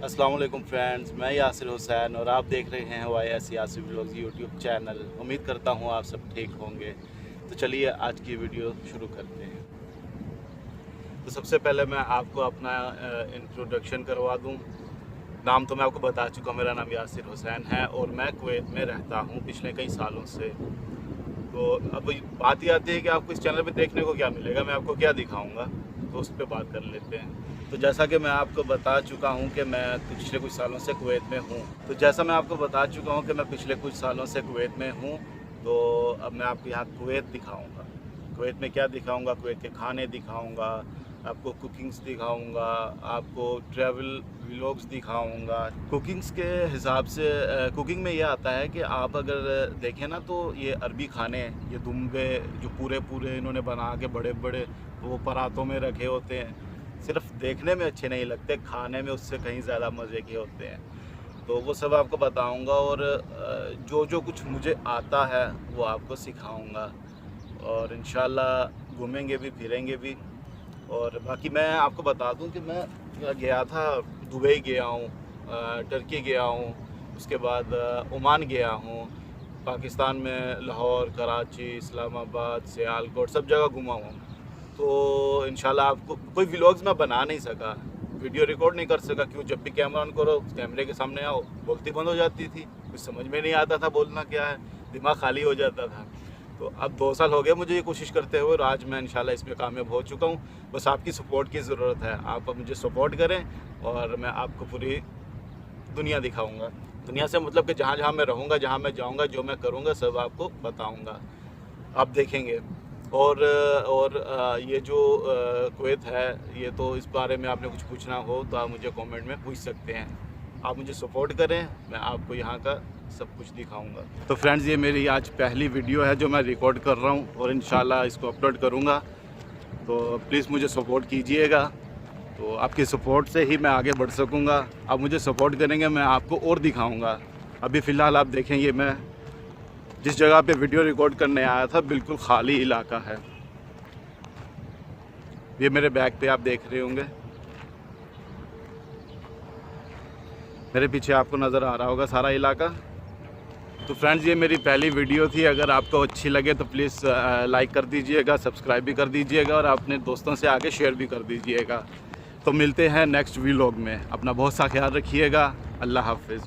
अस्सलाम वालेकुम फ्रेंड्स, मैं यासिर हुसैन और आप देख रहे हैं YS Yasir vlogs YouTube channel. उम्मीद करता हूँ आप सब ठीक होंगे। तो चलिए आज की वीडियो शुरू करते हैं। तो सबसे पहले मैं आपको अपना इंट्रोडक्शन करवा दूँ। नाम तो मैं आपको बता चुका, मेरा नाम यासिर हुसैन है और मैं कुवैत में रहता हूँ पिछले कई सालों से। तो अब बात ये आती है कि आपको इस चैनल पे देखने को क्या मिलेगा, मैं आपको क्या दिखाऊंगा, तो उस पर बात कर लेते हैं। तो जैसा कि मैं आपको बता चुका हूं कि मैं पिछले कुछ सालों से कुवैत में हूं, तो जैसा मैं आपको बता चुका हूं कि मैं पिछले कुछ सालों से कुवैत में हूं, तो अब मैं आपको यहाँ कुवैत दिखाऊंगा। कुवैत में क्या दिखाऊंगा, कुवैत के खाने दिखाऊंगा, आपको कुकिंग्स दिखाऊंगा, आपको ट्रैवल व्लॉग्स दिखाऊंगा। कुकिंग्स के हिसाब से कुकिंग में ये आता है कि आप अगर देखें ना, तो ये अरबी खाने, ये दुम्बे जो पूरे पूरे इन्होंने बना के बड़े बड़े वो परातों में रखे होते हैं, सिर्फ देखने में अच्छे नहीं लगते, खाने में उससे कहीं ज़्यादा मज़े के होते हैं। तो वो सब आपको बताऊंगा और जो जो कुछ मुझे आता है वो आपको सिखाऊंगा और इंशाल्लाह घूमेंगे भी फिरेंगे भी। और बाकी मैं आपको बता दूं कि मैं गया था, दुबई गया हूँ, टर्की गया हूँ, उसके बाद ओमान गया हूँ, पाकिस्तान में लाहौर, कराची, इस्लामाबाद, सियालकोट सब जगह घुमा हूँ। तो इंशाल्लाह आपको कोई व्लॉग्स मैं बना नहीं सका, वीडियो रिकॉर्ड नहीं कर सका, क्यों जब भी कैमरा ऑन करो कैमरे के सामने आओ बोलती बंद हो जाती थी, कुछ समझ में नहीं आता था बोलना क्या है, दिमाग खाली हो जाता था। तो अब 2 साल हो गए मुझे ये कोशिश करते हुए और आज मैं इंशाल्लाह इसमें कामयाब हो चुका हूँ। बस आपकी सपोर्ट की ज़रूरत है, आप मुझे सपोर्ट करें और मैं आपको पूरी दुनिया दिखाऊँगा। दुनिया से मतलब कि जहाँ जहाँ मैं रहूँगा, जहाँ मैं जाऊँगा, जो मैं करूँगा सब आपको बताऊँगा, आप देखेंगे। और ये जो कुवैत है, ये तो इस बारे में आपने कुछ पूछना हो तो आप मुझे कमेंट में पूछ सकते हैं। आप मुझे सपोर्ट करें, मैं आपको यहाँ का सब कुछ दिखाऊंगा। तो फ्रेंड्स, ये मेरी आज पहली वीडियो है जो मैं रिकॉर्ड कर रहा हूँ और इंशाल्लाह इसको अपलोड करूँगा, तो प्लीज़ मुझे सपोर्ट कीजिएगा। तो आपकी सपोर्ट से ही मैं आगे बढ़ सकूँगा। आप मुझे सपोर्ट करेंगे, मैं आपको और दिखाऊँगा। अभी फ़िलहाल आप देखेंगे मैं जिस जगह पे वीडियो रिकॉर्ड करने आया था बिल्कुल खाली इलाका है। ये मेरे बैक पे आप देख रहे होंगे, मेरे पीछे आपको नज़र आ रहा होगा सारा इलाका। तो फ्रेंड्स, ये मेरी पहली वीडियो थी, अगर आपको अच्छी लगे तो प्लीज़ लाइक कर दीजिएगा, सब्सक्राइब भी कर दीजिएगा और अपने दोस्तों से आगे शेयर भी कर दीजिएगा। तो मिलते हैं नेक्स्ट व्लॉग में, अपना बहुत सा ख्याल रखिएगा। अल्लाह हाफ़िज़।